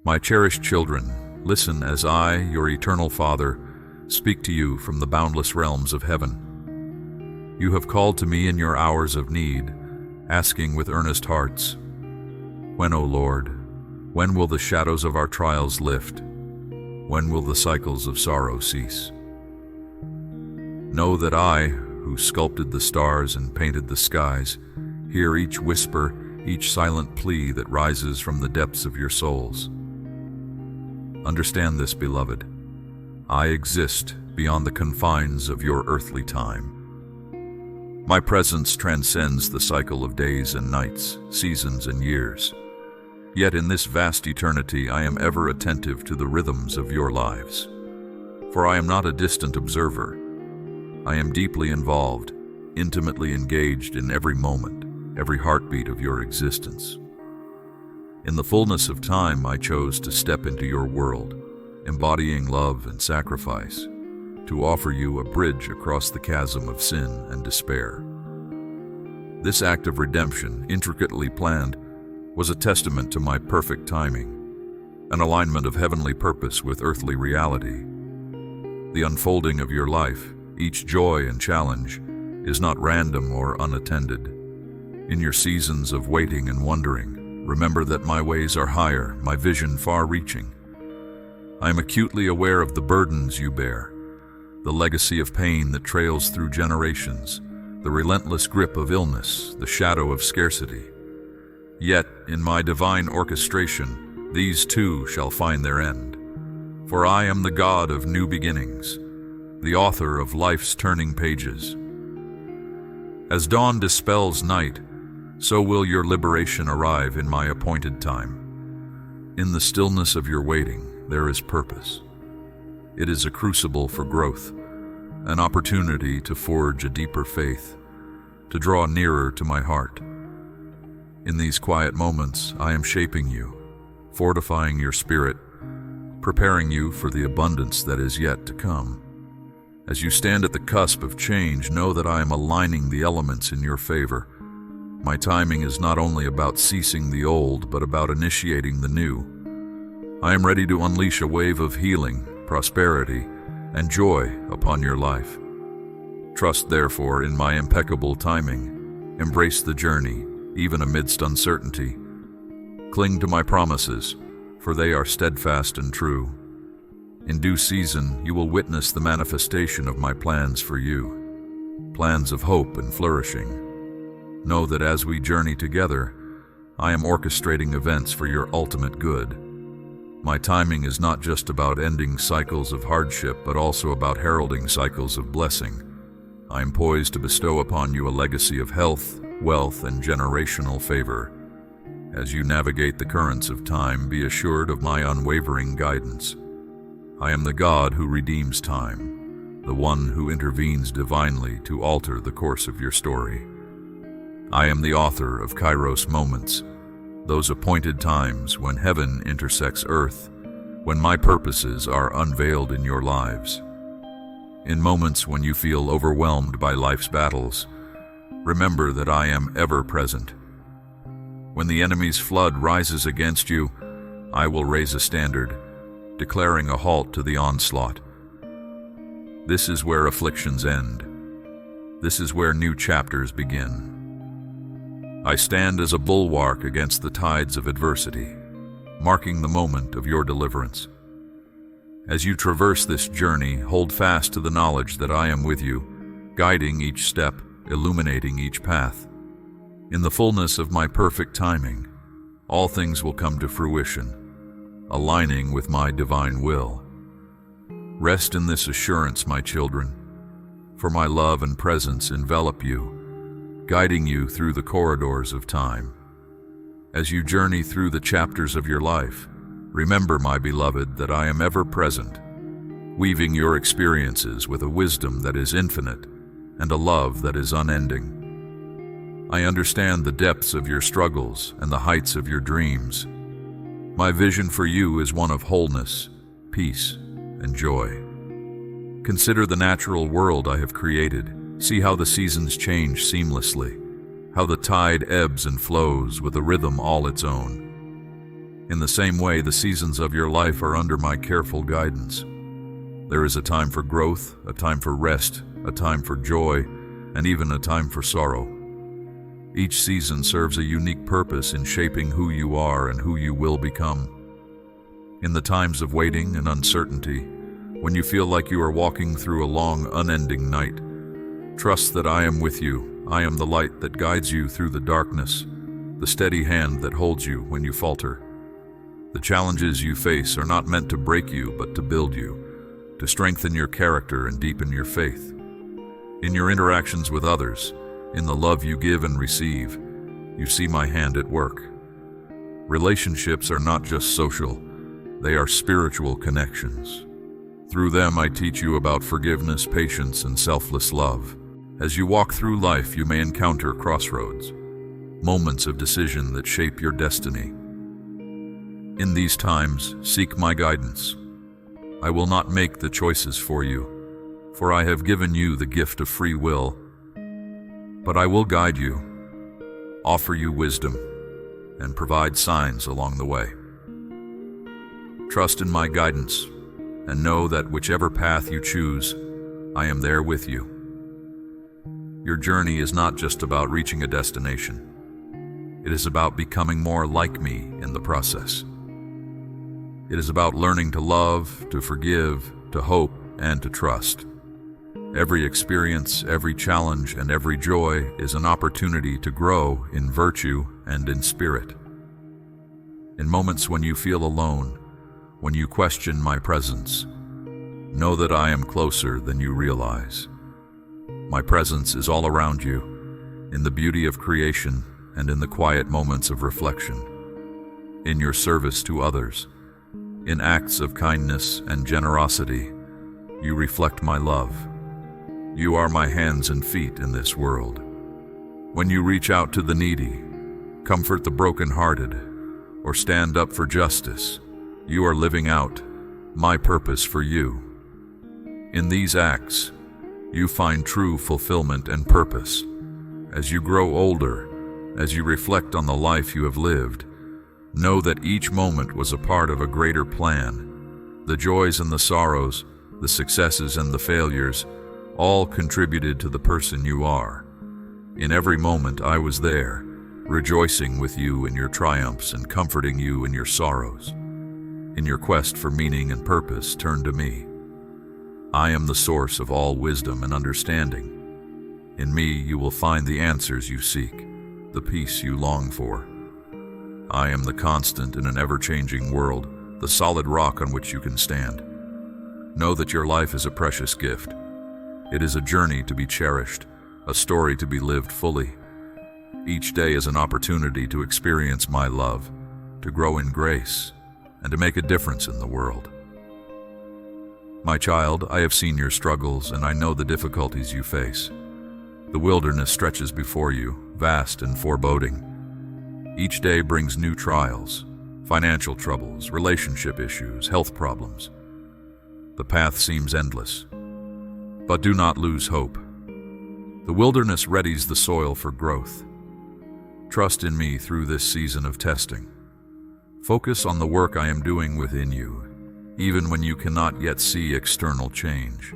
My cherished children, listen as I, your eternal Father, speak to you from the boundless realms of heaven. You have called to me in your hours of need, asking with earnest hearts, "When, O Lord, when will the shadows of our trials lift? When will the cycles of sorrow cease?" Know that I, who sculpted the stars and painted the skies, hear each whisper, each silent plea that rises from the depths of your souls. Understand this, beloved. I exist beyond the confines of your earthly time. My presence transcends the cycle of days and nights, seasons and years. Yet in this vast eternity I am ever attentive to the rhythms of your lives. For I am not a distant observer. I am deeply involved, intimately engaged in every moment, every heartbeat of your existence. In the fullness of time, I chose to step into your world, embodying love and sacrifice, to offer you a bridge across the chasm of sin and despair. This act of redemption, intricately planned, was a testament to my perfect timing, an alignment of heavenly purpose with earthly reality. The unfolding of your life, each joy and challenge, is not random or unattended. In your seasons of waiting and wondering, remember that my ways are higher, my vision far-reaching. I am acutely aware of the burdens you bear, the legacy of pain that trails through generations, the relentless grip of illness, the shadow of scarcity. Yet, in my divine orchestration, these too shall find their end. For I am the God of new beginnings, the author of life's turning pages. As dawn dispels night, so will your liberation arrive in my appointed time. In the stillness of your waiting, there is purpose. It is a crucible for growth, an opportunity to forge a deeper faith, to draw nearer to my heart. In these quiet moments, I am shaping you, fortifying your spirit, preparing you for the abundance that is yet to come. As you stand at the cusp of change, know that I am aligning the elements in your favor. My timing is not only about ceasing the old, but about initiating the new. I am ready to unleash a wave of healing, prosperity, and joy upon your life. Trust, therefore, in my impeccable timing. Embrace the journey, even amidst uncertainty. Cling to my promises, for they are steadfast and true. In due season, you will witness the manifestation of my plans for you, plans of hope and flourishing. Know that as we journey together, I am orchestrating events for your ultimate good. My timing is not just about ending cycles of hardship, but also about heralding cycles of blessing. I am poised to bestow upon you a legacy of health, wealth, and generational favor. As you navigate the currents of time, be assured of my unwavering guidance. I am the God who redeems time, the one who intervenes divinely to alter the course of your story. I am the author of Kairos moments, those appointed times when heaven intersects earth, when my purposes are unveiled in your lives. In moments when you feel overwhelmed by life's battles, remember that I am ever present. When the enemy's flood rises against you, I will raise a standard, declaring a halt to the onslaught. This is where afflictions end. This is where new chapters begin. I stand as a bulwark against the tides of adversity, marking the moment of your deliverance. As you traverse this journey, hold fast to the knowledge that I am with you, guiding each step, illuminating each path. In the fullness of my perfect timing, all things will come to fruition, aligning with my divine will. Rest in this assurance, my children, for my love and presence envelop you, guiding you through the corridors of time. As you journey through the chapters of your life, remember, my beloved, that I am ever present, weaving your experiences with a wisdom that is infinite and a love that is unending. I understand the depths of your struggles and the heights of your dreams. My vision for you is one of wholeness, peace, and joy. Consider the natural world I have created. See how the seasons change seamlessly, how the tide ebbs and flows with a rhythm all its own. In the same way, the seasons of your life are under my careful guidance. There is a time for growth, a time for rest, a time for joy, and even a time for sorrow. Each season serves a unique purpose in shaping who you are and who you will become. In the times of waiting and uncertainty, when you feel like you are walking through a long, unending night, trust that I am with you. I am the light that guides you through the darkness, the steady hand that holds you when you falter. The challenges you face are not meant to break you, but to build you, to strengthen your character and deepen your faith. In your interactions with others, in the love you give and receive, you see my hand at work. Relationships are not just social, they are spiritual connections. Through them, I teach you about forgiveness, patience, and selfless love. As you walk through life, you may encounter crossroads, moments of decision that shape your destiny. In these times, seek my guidance. I will not make the choices for you, for I have given you the gift of free will. But I will guide you, offer you wisdom, and provide signs along the way. Trust in my guidance, and know that whichever path you choose, I am there with you. Your journey is not just about reaching a destination. It is about becoming more like me in the process. It is about learning to love, to forgive, to hope, and to trust. Every experience, every challenge, and every joy is an opportunity to grow in virtue and in spirit. In moments when you feel alone, when you question my presence, know that I am closer than you realize. My presence is all around you, in the beauty of creation and in the quiet moments of reflection, in your service to others, in acts of kindness and generosity. You reflect my love. You are my hands and feet in this world. When you reach out to the needy, comfort the brokenhearted, or stand up for justice, you are living out my purpose for you. In these acts, you find true fulfillment and purpose. As you grow older, as you reflect on the life you have lived, know that each moment was a part of a greater plan. The joys and the sorrows, the successes and the failures, all contributed to the person you are. In every moment I was there, rejoicing with you in your triumphs and comforting you in your sorrows. In your quest for meaning and purpose, turn to me. I am the source of all wisdom and understanding. In me you will find the answers you seek, the peace you long for. I am the constant in an ever-changing world, the solid rock on which you can stand. Know that your life is a precious gift. It is a journey to be cherished, a story to be lived fully. Each day is an opportunity to experience my love, to grow in grace, and to make a difference in the world. My child, I have seen your struggles and I know the difficulties you face. The wilderness stretches before you, vast and foreboding. Each day brings new trials, financial troubles, relationship issues, health problems. The path seems endless, but do not lose hope. The wilderness readies the soil for growth. Trust in me through this season of testing. Focus on the work I am doing within you, even when you cannot yet see external change.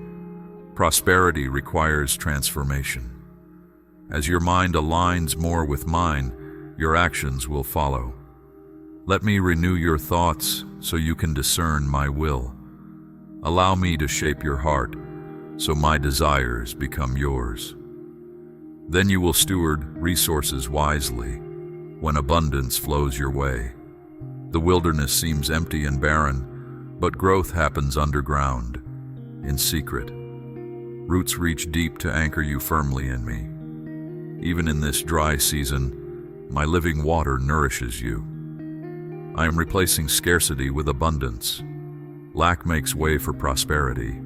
Prosperity requires transformation. As your mind aligns more with mine, your actions will follow. Let me renew your thoughts so you can discern my will. Allow me to shape your heart so my desires become yours. Then you will steward resources wisely when abundance flows your way. The wilderness seems empty and barren, but growth happens underground, in secret. Roots reach deep to anchor you firmly in me. Even in this dry season, my living water nourishes you. I am replacing scarcity with abundance. Lack makes way for prosperity.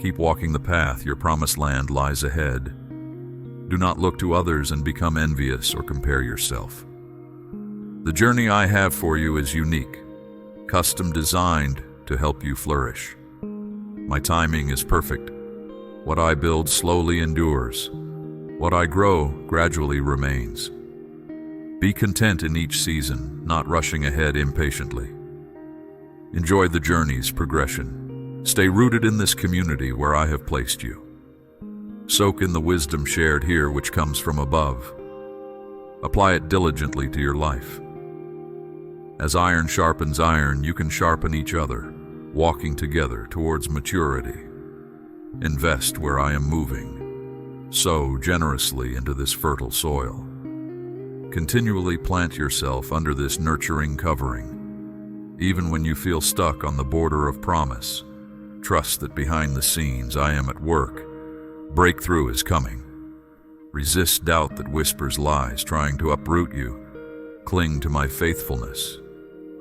Keep walking the path, your promised land lies ahead. Do not look to others and become envious or compare yourself. The journey I have for you is unique, custom designed to help you flourish. My timing is perfect. What I build slowly endures. What I grow gradually remains. Be content in each season, not rushing ahead impatiently. Enjoy the journey's progression. Stay rooted in this community where I have placed you. Soak in the wisdom shared here which comes from above. Apply it diligently to your life. As iron sharpens iron, you can sharpen each other, walking together towards maturity. Invest where I am moving. Sow generously into this fertile soil. Continually plant yourself under this nurturing covering. Even when you feel stuck on the border of promise, trust that behind the scenes I am at work. Breakthrough is coming. Resist doubt that whispers lies trying to uproot you. Cling to my faithfulness.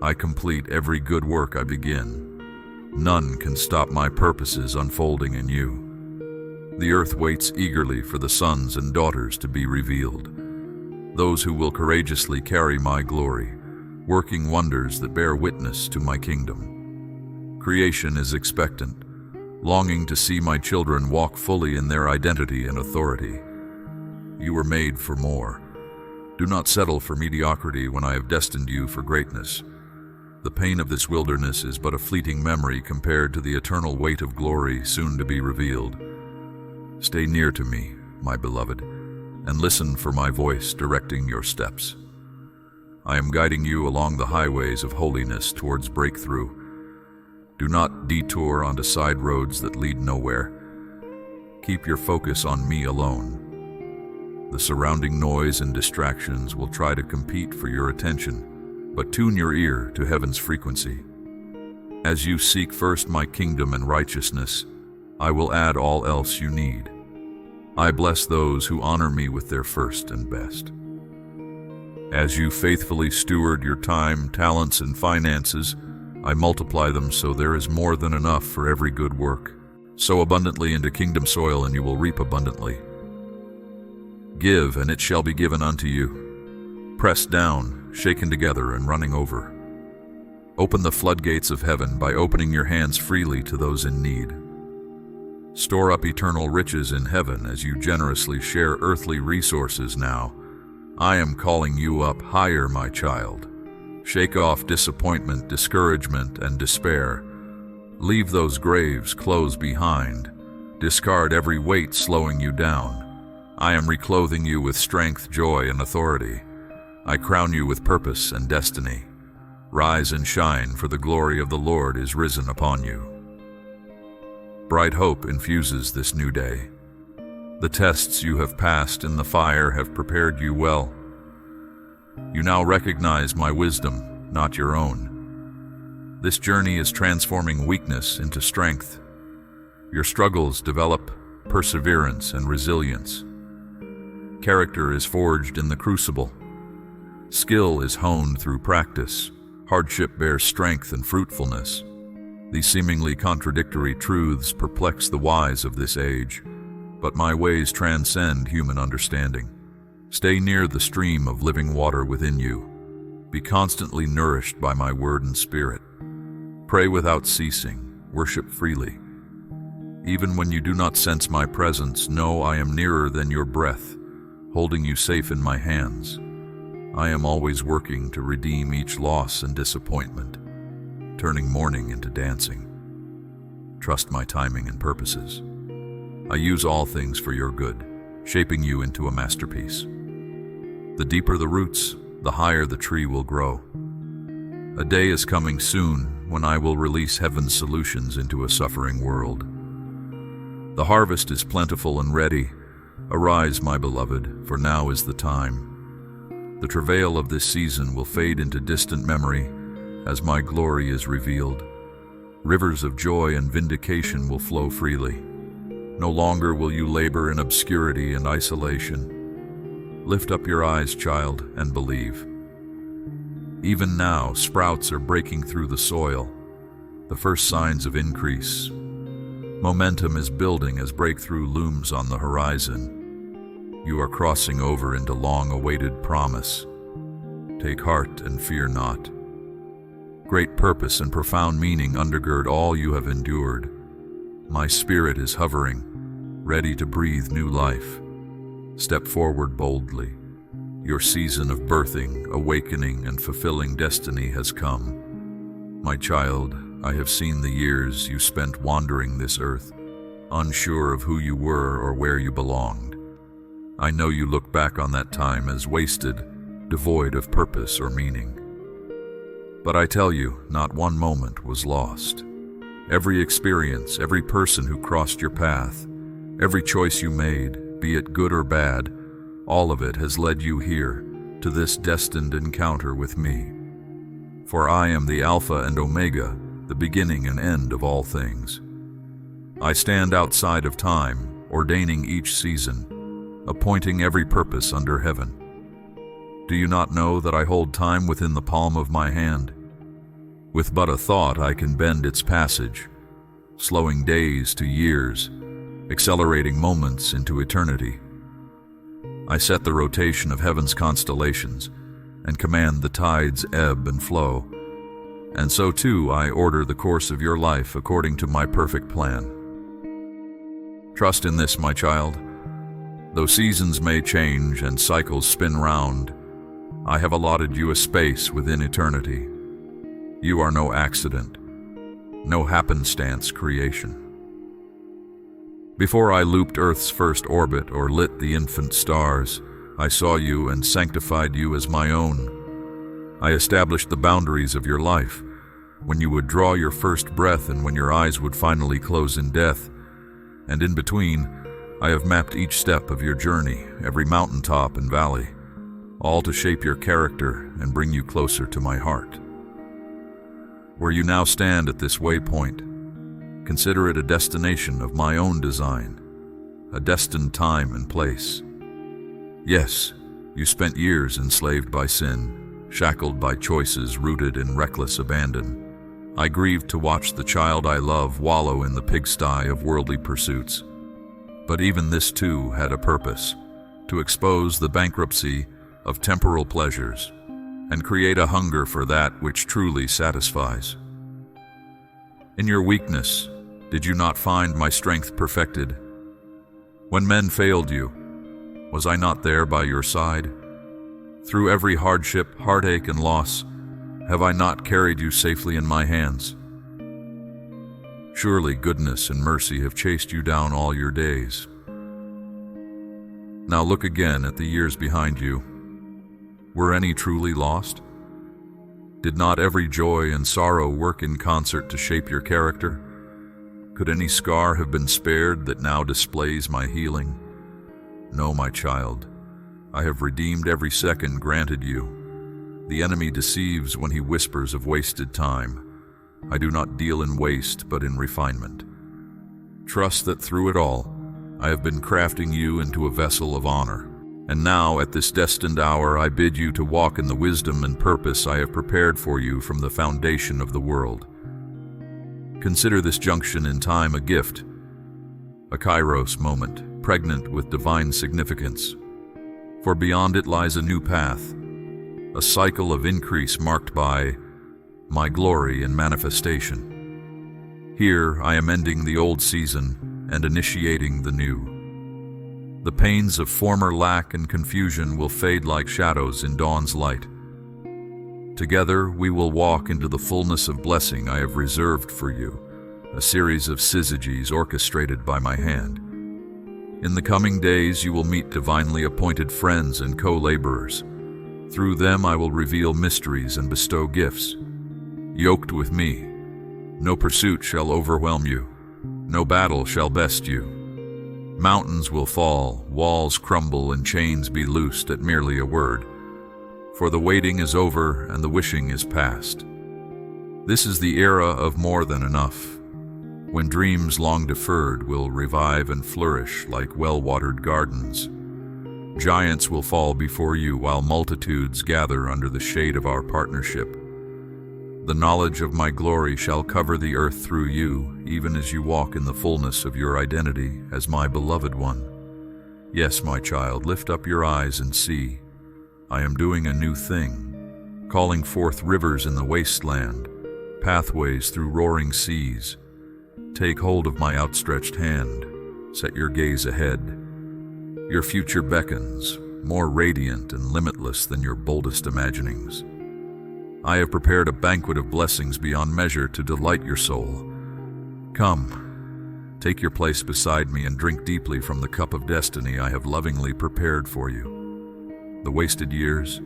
I complete every good work I begin. None can stop my purposes unfolding in you. The earth waits eagerly for the sons and daughters to be revealed. Those who will courageously carry my glory, working wonders that bear witness to my kingdom. Creation is expectant, longing to see my children walk fully in their identity and authority. You were made for more. Do not settle for mediocrity when I have destined you for greatness. The pain of this wilderness is but a fleeting memory compared to the eternal weight of glory soon to be revealed. Stay near to me, my beloved, and listen for my voice directing your steps. I am guiding you along the highways of holiness towards breakthrough. Do not detour onto side roads that lead nowhere. Keep your focus on me alone. The surrounding noise and distractions will try to compete for your attention, but tune your ear to heaven's frequency. As you seek first my kingdom and righteousness, I will add all else you need. I bless those who honor me with their first and best. As you faithfully steward your time, talents, and finances, I multiply them so there is more than enough for every good work. Sow abundantly into kingdom soil and you will reap abundantly. Give, and it shall be given unto you. Pressed down, shaken together, and running over. Open the floodgates of heaven by opening your hands freely to those in need. Store up eternal riches in heaven as you generously share earthly resources now. I am calling you up higher, my child. Shake off disappointment, discouragement, and despair. Leave those graves closed behind. Discard every weight slowing you down. I am reclothing you with strength, joy, and authority. I crown you with purpose and destiny. Rise and shine, for the glory of the Lord is risen upon you. Bright hope infuses this new day. The tests you have passed in the fire have prepared you well. You now recognize my wisdom, not your own. This journey is transforming weakness into strength. Your struggles develop perseverance and resilience. Character is forged in the crucible. Skill is honed through practice. Hardship bears strength and fruitfulness. These seemingly contradictory truths perplex the wise of this age, but my ways transcend human understanding. Stay near the stream of living water within you. Be constantly nourished by my word and spirit. Pray without ceasing, worship freely. Even when you do not sense my presence, know I am nearer than your breath, holding you safe in my hands. I am always working to redeem each loss and disappointment, turning mourning into dancing. Trust my timing and purposes. I use all things for your good, shaping you into a masterpiece. The deeper the roots, the higher the tree will grow. A day is coming soon when I will release heaven's solutions into a suffering world. The harvest is plentiful and ready. Arise, my beloved, for now is the time. The travail of this season will fade into distant memory as my glory is revealed. Rivers of joy and vindication will flow freely. No longer will you labor in obscurity and isolation. Lift up your eyes, child, and believe. Even now, sprouts are breaking through the soil, the first signs of increase. Momentum is building as breakthrough looms on the horizon. You are crossing over into long-awaited promise. Take heart and fear not. Great purpose and profound meaning undergird all you have endured. My spirit is hovering, ready to breathe new life. Step forward boldly. Your season of birthing, awakening, and fulfilling destiny has come. My child, I have seen the years you spent wandering this earth, unsure of who you were or where you belonged. I know you look back on that time as wasted, devoid of purpose or meaning. But I tell you, not one moment was lost. Every experience, every person who crossed your path, every choice you made, be it good or bad, all of it has led you here, to this destined encounter with me. For I am the Alpha and Omega, the beginning and end of all things. I stand outside of time, ordaining each season, appointing every purpose under heaven. Do you not know that I hold time within the palm of my hand? With but a thought I can bend its passage, slowing days to years, accelerating moments into eternity. I set the rotation of heaven's constellations and command the tide's ebb and flow, and so too I order the course of your life according to my perfect plan. Trust in this, my child. Though seasons may change and cycles spin round, I have allotted you a space within eternity. You are no accident, no happenstance creation. Before I looped Earth's first orbit or lit the infant stars, I saw you and sanctified you as my own. I established the boundaries of your life, when you would draw your first breath and when your eyes would finally close in death. And in between, I have mapped each step of your journey, every mountaintop and valley, all to shape your character and bring you closer to my heart. Where you now stand at this waypoint, consider it a destination of my own design, a destined time and place. Yes, you spent years enslaved by sin, shackled by choices rooted in reckless abandon. I grieved to watch the child I love wallow in the pigsty of worldly pursuits. But even this too had a purpose, to expose the bankruptcy of temporal pleasures and create a hunger for that which truly satisfies. In your weakness, did you not find my strength perfected? When men failed you, was I not there by your side? Through every hardship, heartache, and loss, have I not carried you safely in my hands? Surely goodness and mercy have chased you down all your days. Now look again at the years behind you. Were any truly lost? Did not every joy and sorrow work in concert to shape your character? Could any scar have been spared that now displays my healing? No, my child, I have redeemed every second granted you. The enemy deceives when he whispers of wasted time. I do not deal in waste, but in refinement. Trust that through it all, I have been crafting you into a vessel of honor. And now, at this destined hour, I bid you to walk in the wisdom and purpose I have prepared for you from the foundation of the world. Consider this junction in time a gift, a kairos moment, pregnant with divine significance. For beyond it lies a new path, a cycle of increase marked by my glory and manifestation. Here I am ending the old season and initiating the new. The pains of former lack and confusion will fade like shadows in dawn's light. Together we will walk into the fullness of blessing I have reserved for you, a series of syzygies orchestrated by my hand. In the coming days you will meet divinely appointed friends and co-laborers. Through them I will reveal mysteries and bestow gifts. Yoked with me, no pursuit shall overwhelm you, no battle shall best you. Mountains will fall, walls crumble, and chains be loosed at merely a word. For the waiting is over and the wishing is past. This is the era of more than enough, when dreams long deferred will revive and flourish like well-watered gardens. Giants will fall before you while multitudes gather under the shade of our partnership. The knowledge of my glory shall cover the earth through you, even as you walk in the fullness of your identity as my beloved one. Yes, my child, lift up your eyes and see. I am doing a new thing, calling forth rivers in the wasteland, pathways through roaring seas. Take hold of my outstretched hand. Set your gaze ahead. Your future beckons, more radiant and limitless than your boldest imaginings. I have prepared a banquet of blessings beyond measure to delight your soul. Come, take your place beside me and drink deeply from the cup of destiny I have lovingly prepared for you. The wasted years,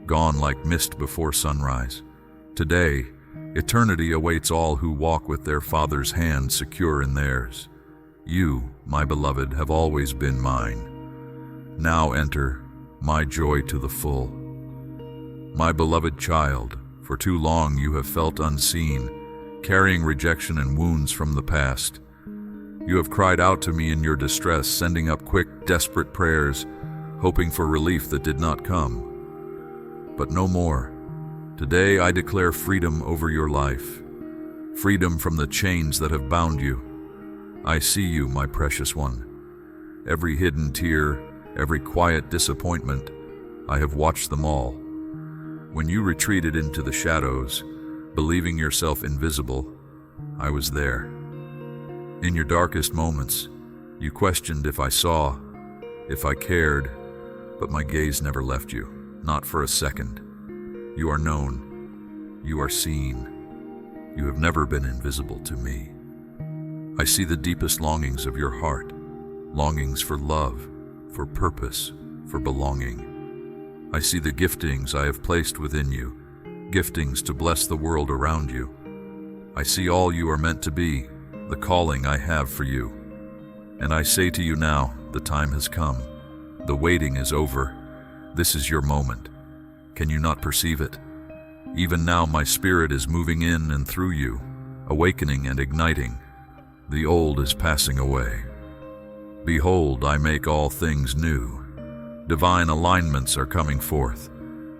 gone like mist before sunrise. Today, eternity awaits all who walk with their Father's hand secure in theirs. You, my beloved, have always been mine. Now enter my joy to the full. My beloved child, for too long you have felt unseen, carrying rejection and wounds from the past. You have cried out to me in your distress, sending up quick, desperate prayers, hoping for relief that did not come. But no more. Today I declare freedom over your life, freedom from the chains that have bound you. I see you, my precious one. Every hidden tear, every quiet disappointment, I have watched them all. When you retreated into the shadows, believing yourself invisible, I was there. In your darkest moments, you questioned if I saw, if I cared, but my gaze never left you, not for a second. You are known. You are seen. You have never been invisible to me. I see the deepest longings of your heart, longings for love, for purpose, for belonging. I see the giftings I have placed within you, giftings to bless the world around you. I see all you are meant to be, the calling I have for you. And I say to you now, the time has come. The waiting is over. This is your moment. Can you not perceive it? Even now my spirit is moving in and through you, awakening and igniting. The old is passing away. Behold, I make all things new. Divine alignments are coming forth,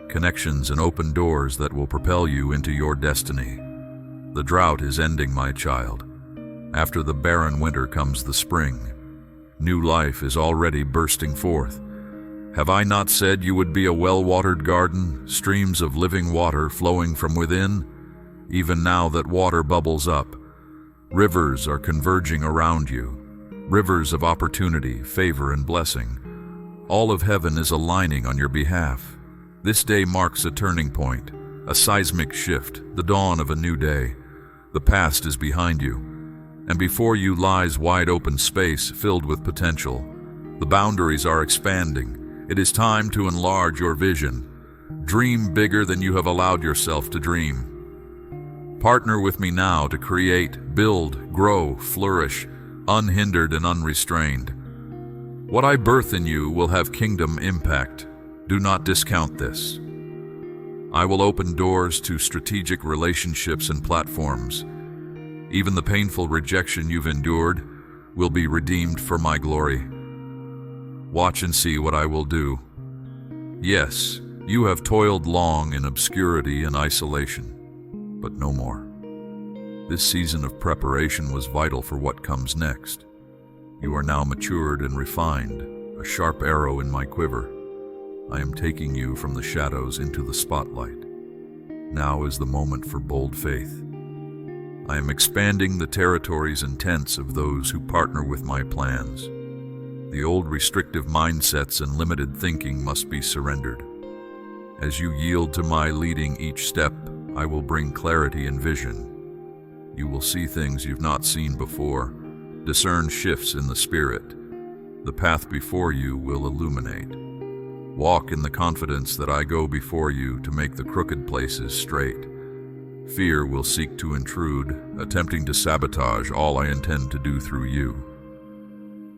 connections and open doors that will propel you into your destiny. The drought is ending, my child. After the barren winter comes the spring. New life is already bursting forth. Have I not said you would be a well-watered garden, streams of living water flowing from within? Even now that water bubbles up, rivers are converging around you, rivers of opportunity, favor, and blessing. All of heaven is aligning on your behalf. This day marks a turning point, a seismic shift, the dawn of a new day. The past is behind you, and before you lies wide open space filled with potential. The boundaries are expanding. It is time to enlarge your vision. Dream bigger than you have allowed yourself to dream. Partner with me now to create, build, grow, flourish, unhindered and unrestrained. What I birth in you will have kingdom impact. Do not discount this. I will open doors to strategic relationships and platforms. Even the painful rejection you've endured will be redeemed for my glory. Watch and see what I will do. Yes, you have toiled long in obscurity and isolation, but no more. This season of preparation was vital for what comes next. You are now matured and refined, a sharp arrow in my quiver. I am taking you from the shadows into the spotlight. Now is the moment for bold faith. I am expanding the territories and tents of those who partner with my plans. The old restrictive mindsets and limited thinking must be surrendered. As you yield to my leading each step, I will bring clarity and vision. You will see things you've not seen before, discern shifts in the spirit. The path before you will illuminate. Walk in the confidence that I go before you to make the crooked places straight. Fear will seek to intrude, attempting to sabotage all I intend to do through you.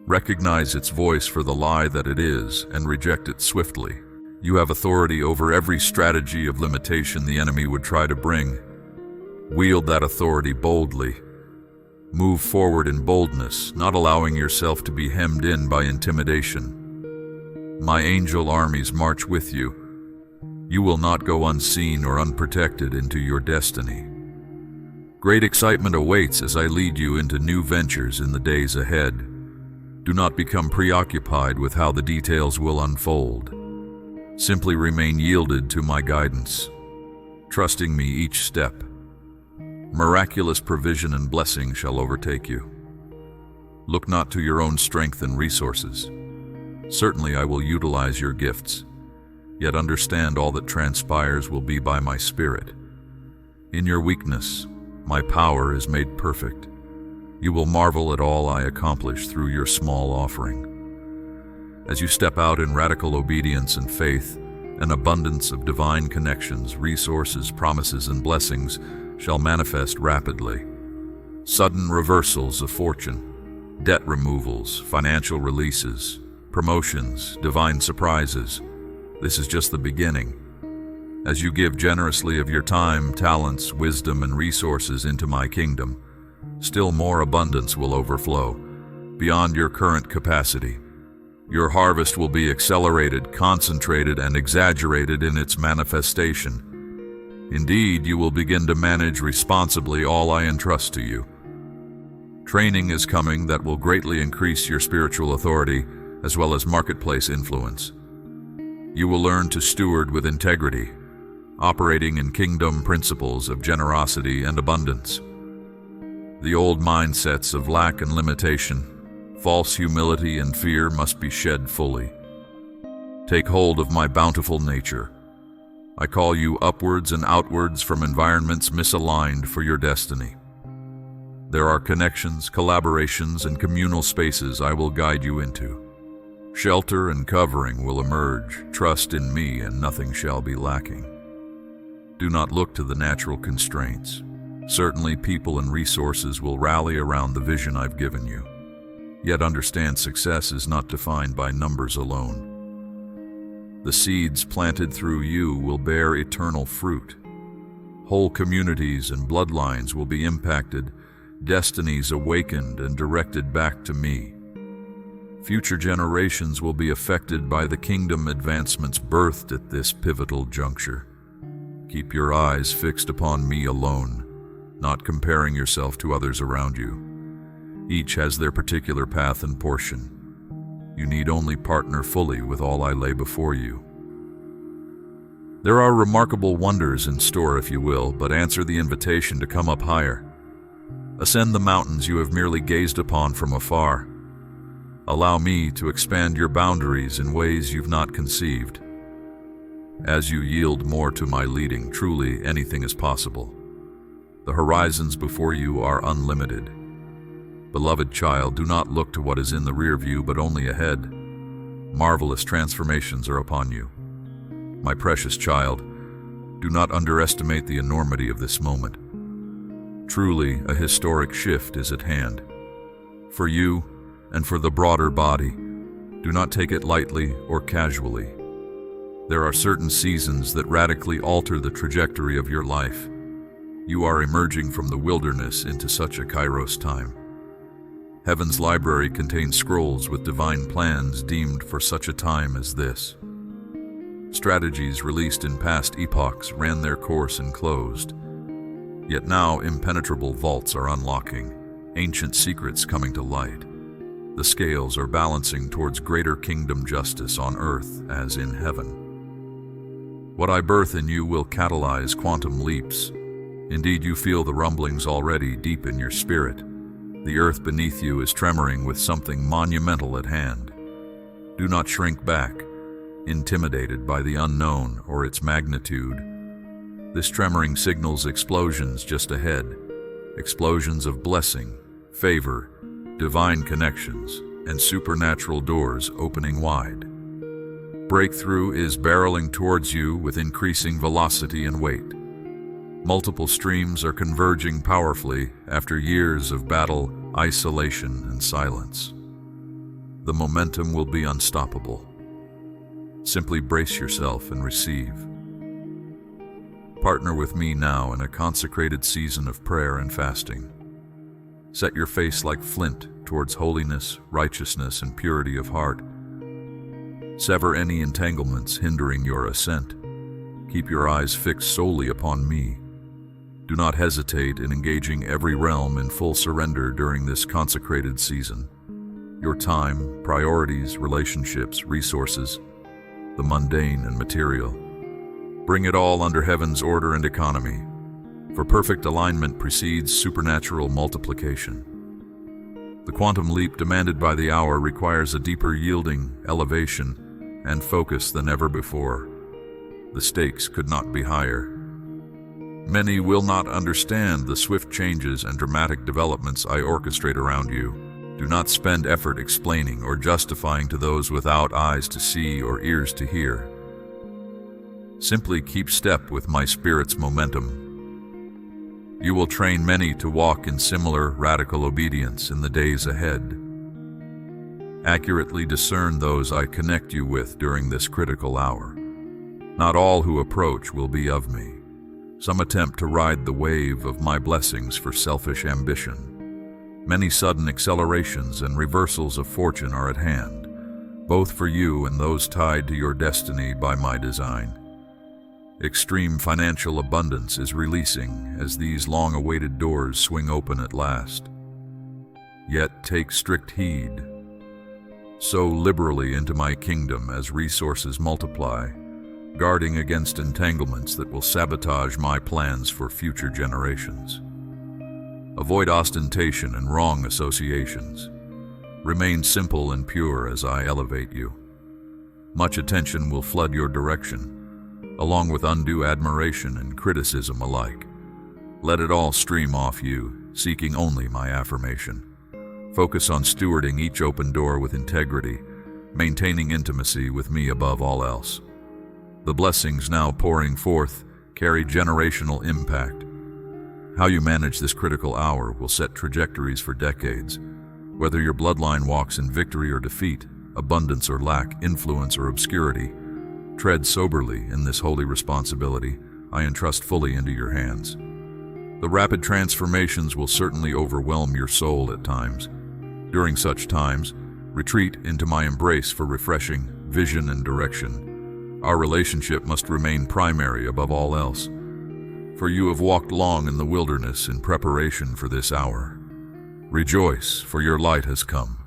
Recognize its voice for the lie that it is and reject it swiftly. You have authority over every strategy of limitation the enemy would try to bring. Wield that authority boldly. Move forward in boldness, not allowing yourself to be hemmed in by intimidation. My angel armies march with you. You will not go unseen or unprotected into your destiny. Great excitement awaits as I lead you into new ventures in the days ahead. Do not become preoccupied with how the details will unfold. Simply remain yielded to my guidance, trusting me each step. Miraculous provision and blessing shall overtake you. Look not to your own strength and resources. Certainly I will utilize your gifts, yet understand all that transpires will be by my Spirit. In your weakness, my power is made perfect. You will marvel at all I accomplish through your small offering. As you step out in radical obedience and faith, an abundance of divine connections, resources, promises, and blessings shall manifest rapidly. Sudden reversals of fortune, debt removals, financial releases, promotions, divine surprises. This is just the beginning. As you give generously of your time, talents, wisdom, and resources into my kingdom, still more abundance will overflow, beyond your current capacity. Your harvest will be accelerated, concentrated, and exaggerated in its manifestation. Indeed, you will begin to manage responsibly all I entrust to you. Training is coming that will greatly increase your spiritual authority as well as marketplace influence. You will learn to steward with integrity, operating in kingdom principles of generosity and abundance. The old mindsets of lack and limitation, false humility and fear must be shed fully. Take hold of my bountiful nature. I call you upwards and outwards from environments misaligned for your destiny. There are connections, collaborations, and communal spaces I will guide you into. Shelter and covering will emerge. Trust in me and nothing shall be lacking. Do not look to the natural constraints. Certainly people and resources will rally around the vision I've given you. Yet understand success is not defined by numbers alone. The seeds planted through you will bear eternal fruit. Whole communities and bloodlines will be impacted, destinies awakened and directed back to me. Future generations will be affected by the kingdom advancements birthed at this pivotal juncture. Keep your eyes fixed upon me alone, not comparing yourself to others around you. Each has their particular path and portion. You need only partner fully with all I lay before you. There are remarkable wonders in store, if you will, but answer the invitation to come up higher. Ascend the mountains you have merely gazed upon from afar. Allow me to expand your boundaries in ways you've not conceived. As you yield more to my leading, truly anything is possible. The horizons before you are unlimited. Beloved child, do not look to what is in the rear view, but only ahead. Marvelous transformations are upon you. My precious child, do not underestimate the enormity of this moment. Truly, a historic shift is at hand. For you and for the broader body, do not take it lightly or casually. There are certain seasons that radically alter the trajectory of your life. You are emerging from the wilderness into such a kairos time. Heaven's library contains scrolls with divine plans deemed for such a time as this. Strategies released in past epochs ran their course and closed. Yet now impenetrable vaults are unlocking, ancient secrets coming to light. The scales are balancing towards greater kingdom justice on earth as in heaven. What I birth in you will catalyze quantum leaps. Indeed, you feel the rumblings already deep in your spirit. The earth beneath you is tremoring with something monumental at hand. Do not shrink back, intimidated by the unknown or its magnitude. This tremoring signals explosions just ahead, explosions of blessing, favor, divine connections, and supernatural doors opening wide. Breakthrough is barreling towards you with increasing velocity and weight. Multiple streams are converging powerfully after years of battle, isolation, and silence. The momentum will be unstoppable. Simply brace yourself and receive. Partner with me now in a consecrated season of prayer and fasting. Set your face like flint towards holiness, righteousness, and purity of heart. Sever any entanglements hindering your ascent. Keep your eyes fixed solely upon me. Do not hesitate in engaging every realm in full surrender during this consecrated season. Your time, priorities, relationships, resources, the mundane and material. Bring it all under heaven's order and economy, for perfect alignment precedes supernatural multiplication. The quantum leap demanded by the hour requires a deeper yielding, elevation, and focus than ever before. The stakes could not be higher. Many will not understand the swift changes and dramatic developments I orchestrate around you. Do not spend effort explaining or justifying to those without eyes to see or ears to hear. Simply keep step with my spirit's momentum. You will train many to walk in similar radical obedience in the days ahead. Accurately discern those I connect you with during this critical hour. Not all who approach will be of me. Some attempt to ride the wave of my blessings for selfish ambition. Many sudden accelerations and reversals of fortune are at hand, both for you and those tied to your destiny by my design. Extreme financial abundance is releasing as these long-awaited doors swing open at last. Yet take strict heed. Sow liberally into my kingdom as resources multiply, guarding against entanglements that will sabotage my plans for future generations. Avoid ostentation and wrong associations. Remain simple and pure as I elevate you. Much attention will flood your direction, along with undue admiration and criticism alike. Let it all stream off you, seeking only my affirmation. Focus on stewarding each open door with integrity, maintaining intimacy with me above all else. The blessings now pouring forth carry generational impact. How you manage this critical hour will set trajectories for decades. Whether your bloodline walks in victory or defeat, abundance or lack, influence or obscurity, tread soberly in this holy responsibility I entrust fully into your hands. The rapid transformations will certainly overwhelm your soul at times. During such times, retreat into my embrace for refreshing vision and direction. Our relationship must remain primary above all else. For you have walked long in the wilderness in preparation for this hour. Rejoice, for your light has come.